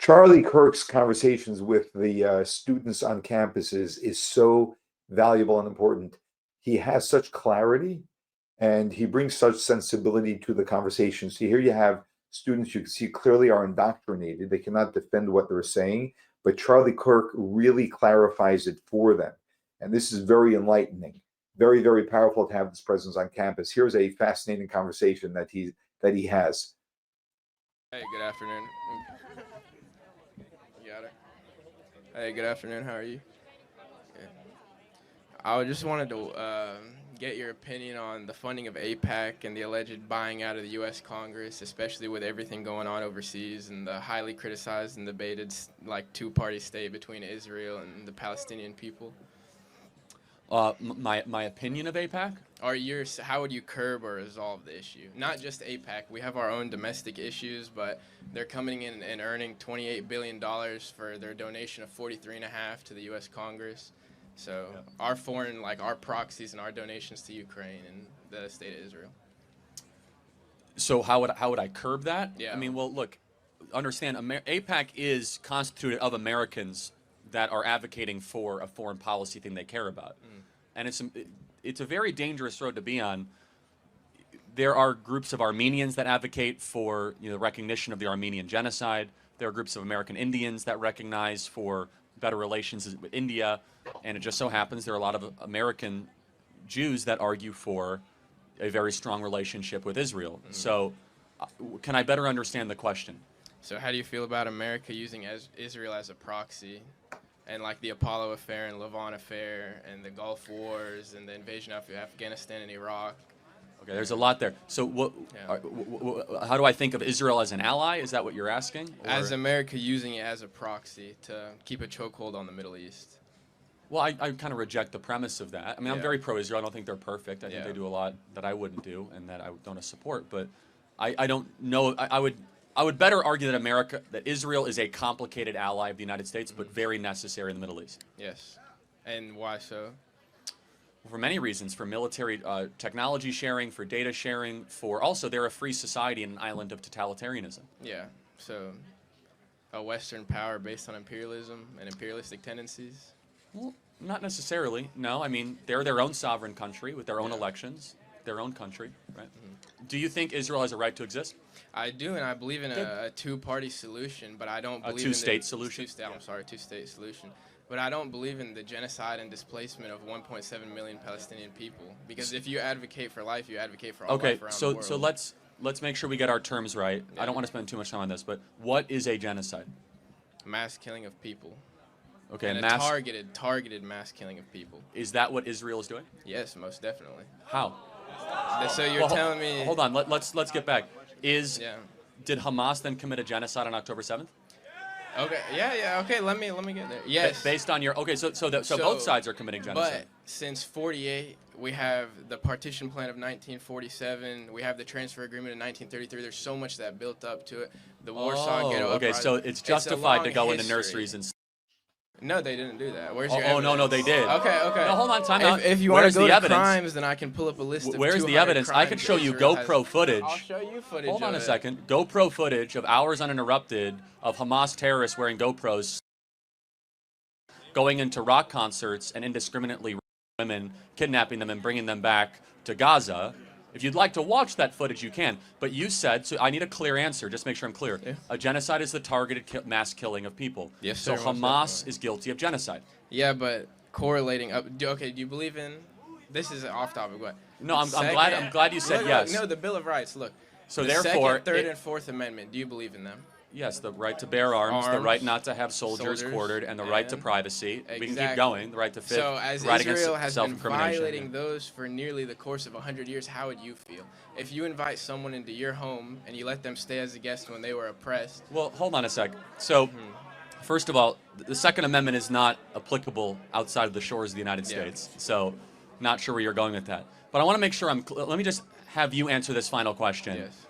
Charlie Kirk's conversations with the students on campuses is so valuable and important. He has such clarity and he brings such sensibility to the conversation. So here you have students you can see clearly are indoctrinated. They cannot defend what they're saying, but Charlie Kirk really clarifies it for them. And this is very enlightening, very, very powerful to have this presence on campus. Here's a fascinating conversation that he has. Hey, good afternoon. You got it? Hey, good afternoon. How are you? Yeah. I just wanted to get your opinion on the funding of AIPAC and the alleged buying out of the U.S. Congress, especially with everything going on overseas and the highly criticized and debated two-party state between Israel and the Palestinian people. My opinion of AIPAC? Or how would you curb or resolve the issue? Not just AIPAC. We have our own domestic issues, but they're coming in and earning $28 billion for their donation of $43.5 to the U.S. Congress. So our foreign, our proxies and our donations to Ukraine and the state of Israel. So how would I curb that? Yeah. I mean, well, look, understand, AIPAC is constituted of Americans that are advocating for a foreign policy thing they care about. And it's a very dangerous road to be on. There are groups of Armenians that advocate for the recognition of the Armenian genocide. There are groups of American Indians that recognize for better relations with India. And it just so happens there are a lot of American Jews that argue for a very strong relationship with Israel. So can I better understand the question? So how do you feel about America using Israel as a proxy? And the Apollo affair and Levant affair and the Gulf Wars and the invasion of Afghanistan and Iraq. Okay, there's a lot there. So how do I think of Israel as an ally? Is that what you're asking? Or? As America using it as a proxy to keep a chokehold on the Middle East. Well, I kind of reject the premise of that. I mean, I'm very pro-Israel. I don't think they're perfect. I think they do a lot that I wouldn't do and that I don't support. But I don't know. I would better argue that Israel is a complicated ally of the United States, but very necessary in the Middle East. Yes. And why so? For many reasons, for military technology sharing, for data sharing, for also they're a free society in an island of totalitarianism. Yeah. So a Western power based on imperialism and imperialistic tendencies? Well, not necessarily. No, I mean, they're their own sovereign country with their own elections, their own country, right? Do you think Israel has a right to exist? I do, and I believe in a two-party solution, but I don't believe two-state solution? Two-state solution. But I don't believe in the genocide and displacement of 1.7 million Palestinian people. Because if you advocate for life, you advocate for all life around the world. So let's make sure we get our terms right. I don't want to spend too much time on this, but what is a genocide? Mass killing of people. Okay, and a targeted mass killing of people. Is that what Israel is doing? Yes, most definitely. How? So you're telling me? Hold on. Let's get back. Did Hamas then commit a genocide on October 7th? Okay. Yeah. Okay. Let me get there. Yes. Based on your so both sides are committing genocide. But since '48, we have the partition plan of 1947. We have the transfer agreement in 1933. There's so much that built up to it. The Warsaw Ghetto Uprising. Okay, so it's justified to go into nurseries and. No, they didn't do that. Where's your evidence? No, they did. Okay. No, hold on, time out. If you want to go to crimes, then I can pull up a list of Where's the evidence? I can show you GoPro footage. I'll show you footage. Hold on a second. GoPro footage of hours uninterrupted of Hamas terrorists wearing GoPros going into rock concerts and indiscriminately women, kidnapping them and bringing them back to Gaza. If you'd like to watch that footage, you can. But you said, so I need a clear answer, just make sure I'm clear. Yeah. A genocide is the targeted mass killing of people. Yes, so sir, Hamas is guilty of genocide. Yeah, but correlating up. Do you believe in? This is off topic, but no, I'm glad you said yes. No, the Bill of Rights. Look. So the therefore, Second, Third, and Fourth Amendment. Do you believe in them? Yes, the right to bear arms, the right not to have soldiers quartered, and the right to privacy. Exactly. We can keep going. The right to So as right Israel has been violating those for nearly the course of 100 years, how would you feel? If you invite someone into your home and you let them stay as a guest when they were oppressed. Well, hold on a sec. So, first of all, the Second Amendment is not applicable outside of the shores of the United States. So, not sure where you're going with that. But I want to make sure let me just have you answer this final question. Yes.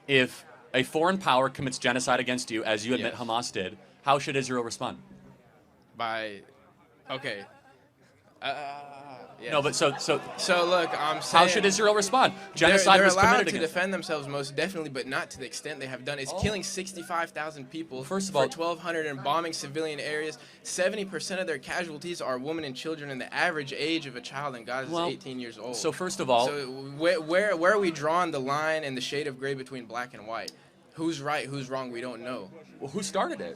If a foreign power commits genocide against you, as you admit Hamas did, how should Israel respond? Okay. Yes. No, but so look, I'm saying. how should Israel respond? Genocide they're was allowed committed to against. defend themselves, most definitely, but not to the extent they have done. It's killing 65,000 people. First of for all, 1,200 and bombing civilian areas. 70% of their casualties are women and children, and the average age of a child in Gaza is 18 years old. So first of all, So where are we drawing the line and the shade of gray between black and white? Who's right, who's wrong, we don't know. well, who started it?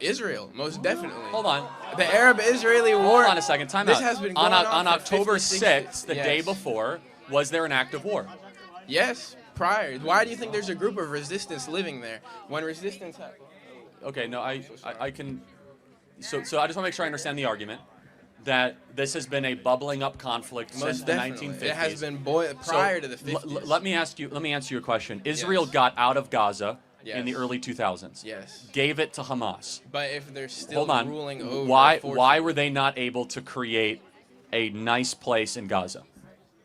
Israel, most definitely. Hold on. The Arab-Israeli war. Hold on a second. Time this out. has been going on for October 50, 6th, the yes. day before, was there an act of war? Yes, prior. Why do you think there's a group of resistance living there? When resistance happened. Okay, no, I can. So I just want to make sure I understand the argument that this has been a bubbling up conflict since Most the definitely. 1950s. It has been prior to the 50s. Let me answer you a question. Israel Yes. got out of Gaza in the Yes. early 2000s. Yes. Gave it to Hamas. But if they're still Hold on. ruling over, Why were they not able to create a nice place in Gaza?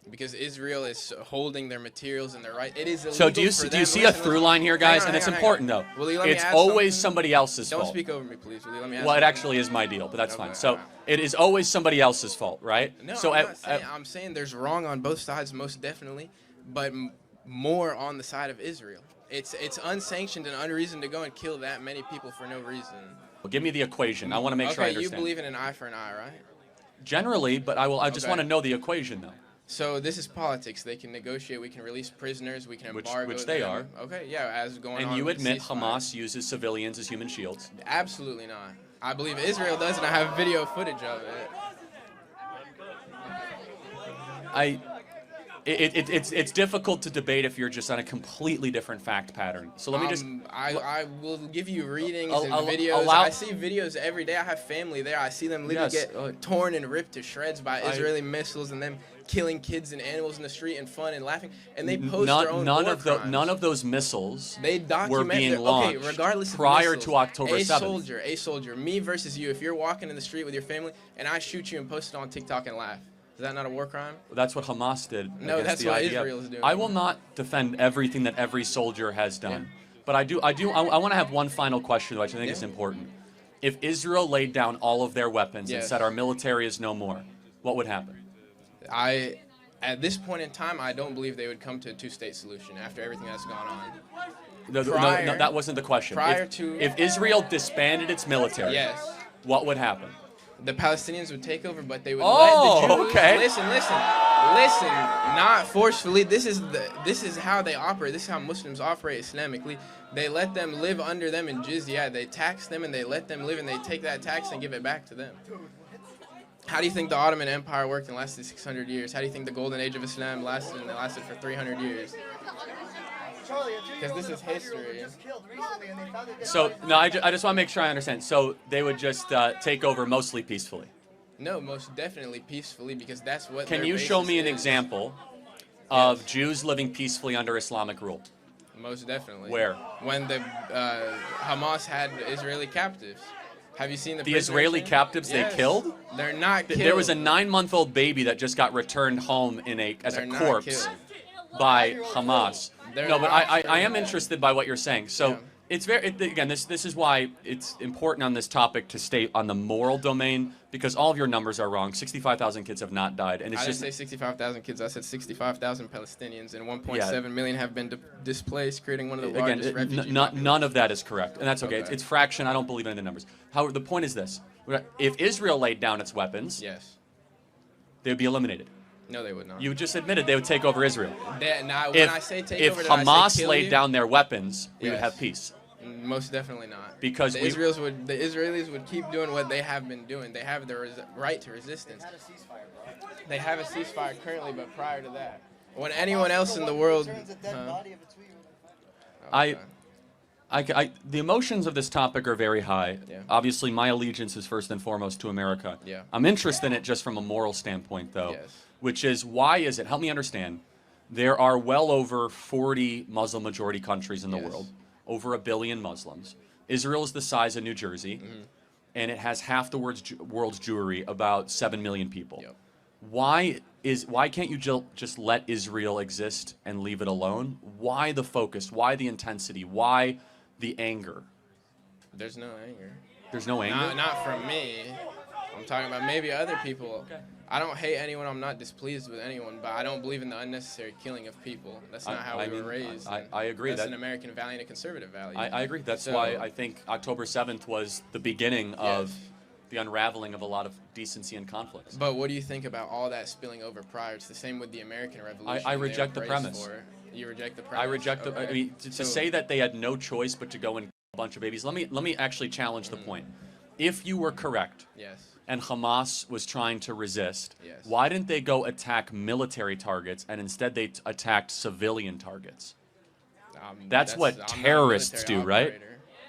Because Israel is holding their materials and their right. It is illegal. So do you for do you them- see a listen, through listen. line here, Hang guys? on, And it's hang on, important hang on. though. Will you let me It's ask always something? somebody else's Don't fault. speak over me, please. Will you let me ask Well, it something? actually is my deal, but that's Okay, fine. So alright. it is always somebody else's fault, right? No, so I'm saying there's wrong on both sides, most definitely, but more on the side of Israel. It's unsanctioned and unreasoned to go and kill that many people for no reason. give me the equation. I want to make sure I Okay, you understand. believe in an eye for an eye, right? Generally, but I just Okay. want to know the equation though. So this is politics. They can negotiate. We can release prisoners. We can Which embargo they them. are. Okay, yeah, as going on. And you with the admit ceasefire. Hamas uses civilians as human shields. Absolutely not. I believe Israel does, and I have video footage of it. It's difficult to debate if you're just on a completely different fact pattern. So let me just. I will give you readings and Al- videos. allow- I see videos every day. I have family there. I see them literally Yes. get torn and ripped to shreds by Israeli missiles and them killing kids and animals in the street and fun and laughing. And they post their own war crimes. None of those missiles They were document being their, launched okay, regardless of prior missiles, to October 7th. A soldier, me versus you. If you're walking in the street with your family and I shoot you and post it on TikTok and laugh, is that not a war crime? That's what Hamas did. No, against that's the what IDF. Israel is doing. I will not defend everything that every soldier has done, but I want to have one final question, which I think is important. If Israel laid down all of their weapons and Yes. said our military is no more, what would happen? At this point in time, I don't believe they would come to a two-state solution after everything that's gone on. No, Prior- that wasn't the question. prior if, to- if Israel disbanded its military, Yes. what would happen? The Palestinians would take over, but they would Oh, let the Jews. okay. Listen. Not forcefully. This is how they operate. This is how Muslims operate Islamically. They let them live under them in jizya. They tax them and they let them live, and they take that tax and give it back to them. How do you think the Ottoman Empire worked and lasted 600 years? How do you think the Golden Age of Islam lasted and it lasted for 300 years? Because this is history. So no, I just want to make sure I understand. So they would just take over mostly peacefully. No, most definitely peacefully, because that's what. Can their you show basis me an is. example of Jews living peacefully under Islamic rule? Most definitely. Where? When the Hamas had Israeli captives. Have you seen the The prisoners Israeli thing? captives Yes. they killed? They're not killed. There was a 9-month-old baby that just got returned home as They're a not corpse killed. by Hamas. They're No, but not I straight am up. interested by what you're saying. So Yeah. it's again, this is why it's important on this topic to stay on the moral domain, because all of your numbers are wrong. 65,000 kids have not died, and it's I didn't just say 65,000 kids. I said 65,000 Palestinians, and 1.7 million have been displaced, creating one of the largest again, refugee none of that is correct, and that's okay. Okay. It's fraction. I don't believe in the numbers. However, the point is this: if Israel laid down its weapons, Yes. they would be eliminated. No, they would not. You just admitted they would take over Israel. Now, when If, I say take if over, did I say Hamas kill laid you? down their weapons, we would Yes. have peace. Most definitely not. Because the we- Israelis would keep doing what they have been doing. They have the right to resistance. They have a ceasefire currently, but prior to that, when anyone else in the world, The emotions of this topic are very high. Yeah. Obviously, my allegiance is first and foremost to America. Yeah. I'm interested in it just from a moral standpoint, though, Yes. which is why is it? Help me understand. There are well over 40 Muslim-majority countries in the Yes. world, over 1 billion Muslims. Israel is the size of New Jersey, and it has half the world's Jewry, about 7 million people. Yep. Why can't you just let Israel exist and leave it alone? Why the focus? Why the intensity? Why the anger? There's no anger. There's no anger? Not from me. I'm talking about maybe other people. Okay. I don't hate anyone. I'm not displeased with anyone, but I don't believe in the unnecessary killing of people. That's not how we were raised. I agree. That's that an American value and a conservative value. I agree. That's why I think October 7th was the beginning of the unraveling of a lot of decency and conflicts. But what do you think about all that spilling over prior? It's the same with the American Revolution. I reject the premise. You reject the premise? I reject the. I mean, to say that they had no choice but to go and kill a bunch of babies. Let me actually challenge the point. If you were correct, yes, and Hamas was trying to resist, yes, why didn't they go attack military targets and instead they attacked civilian targets? That's what terrorists do, right?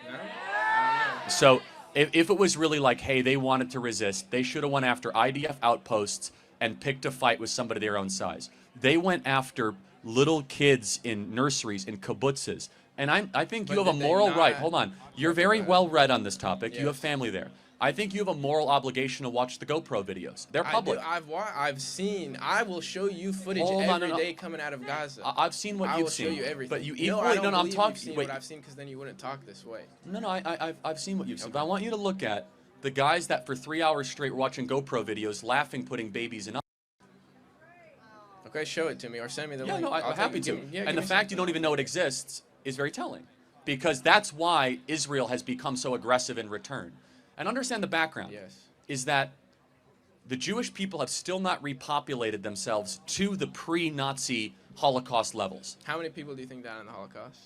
No? I don't know. So if it was really like, hey, they wanted to resist, they should have went after IDF outposts and picked a fight with somebody their own size. They went after little kids in nurseries, in kibbutzes. And I think you have a moral right. Hold on. You're very well read on this topic. Yes. You have family there. I think you have a moral obligation to watch the GoPro videos. They're public. I've seen. I will show you footage every day coming out of Gaza. I've seen what you've seen. I will show you everything. But you equally no. I'm talking. What I've seen, because then you wouldn't talk this way. No. I've seen what you've seen. But I want you to look at the guys that for 3 hours straight were watching GoPro videos, laughing, putting babies in. Okay, show it to me or send me the link. No, I'm happy to. And the fact something. you don't even know it exists is very telling, because that's why Israel has become so aggressive in return. And understand the background. Yes. Is that the Jewish people have still not repopulated themselves to the pre-Nazi Holocaust levels. How many people do you think died in the Holocaust?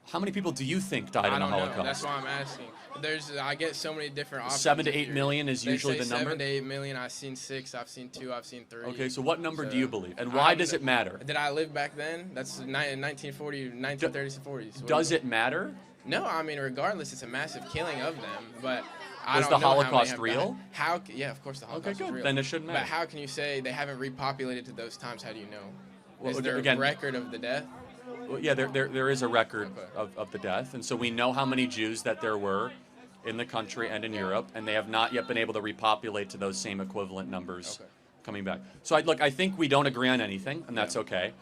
How many people do you think died in the Holocaust? I don't know. That's why I'm asking. I get so many different options. 7 to 8 million is usually the number? 7 to 8 million. I've seen 6. I've seen 2. I've seen 3. Okay, so what number do you believe? And why does it matter? Did I live back then? That's in 1940, 1930s and 40s. Does it matter? No, I mean, regardless, it's a massive killing of them. But I Was don't the know Holocaust real? Yeah, of course the Holocaust was real. Then it shouldn't matter. But how can you say they haven't repopulated to those times? How do you know? Well, is there again, a record of the death? Well, yeah, there is a record of the death, and so we know how many Jews that there were in the country and in Europe, and they have not yet been able to repopulate to those same equivalent numbers coming back. So I think we don't agree on anything, and that's okay.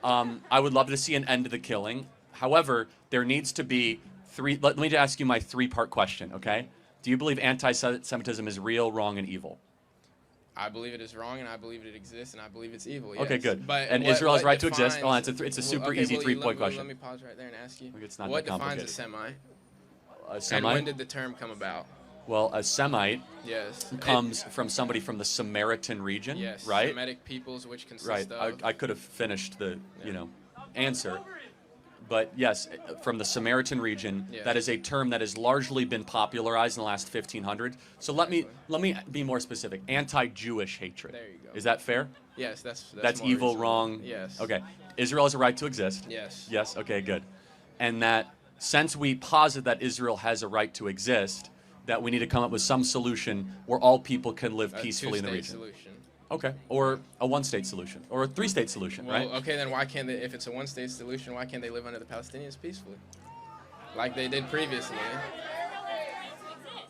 I would love to see an end to the killing. However, there needs to be let me ask you my 3-part question, okay? Do you believe anti-Semitism is real, wrong, and evil? I believe it is wrong, and I believe it exists, and I believe it's evil. Yes. Okay, good. But and Israel has right to exist. Oh, it's a super easy 3-point question. Let me pause right there and ask you. It's not what that defines complicated. a Semite? A Semite? And when did the term come about? Well, a Semite comes from from somebody from the Samaritan region, yes, right? Semitic peoples, which consist of... I could have finished the answer. But yes, from the Samaritan region, that is a term that has largely been popularized in the last 1500. So let me be more specific. Anti-Jewish hatred. There you go. Is that fair? Yes, that's evil, reasonable. wrong. Yes. Okay. Israel has a right to exist. Yes. Yes. Okay. Good. And that since we posit that Israel has a right to exist, that we need to come up with some solution where all people can live peacefully in the region. Solution. Okay, or a 1-state solution, or a 3-state solution, right? Okay, then why can't they, if it's a 1-state solution, why can't they live under the Palestinians peacefully? Like they did previously.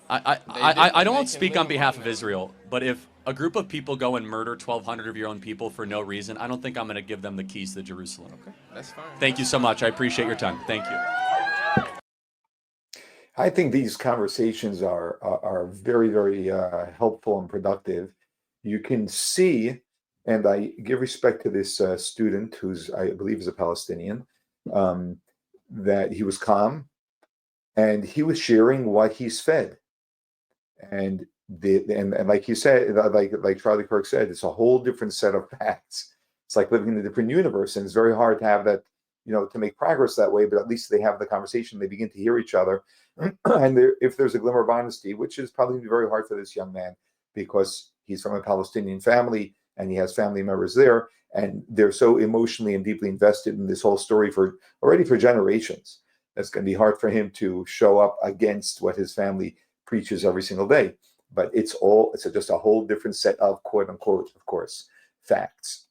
I don't want to speak on behalf of Israel, but if a group of people go and murder 1,200 of your own people for no reason, I don't think I'm going to give them the keys to Jerusalem. Okay, that's fine. Thank you so much. I appreciate your time. Thank you. I think these conversations are very, very helpful and productive. You can see, and I give respect to this student who's, I believe, is a Palestinian, that he was calm and he was sharing what he's fed. And like you said, like Charlie Kirk said, it's a whole different set of facts. It's like living in a different universe, and it's very hard to have that, to make progress that way. But at least they have the conversation; they begin to hear each other, and if there's a glimmer of honesty, which is probably very hard for this young man because he's from a Palestinian family and he has family members there, and they're so emotionally and deeply invested in this whole story for generations. That's going to be hard for him to show up against what his family preaches every single day. But it's just a whole different set of quote unquote, of course, facts.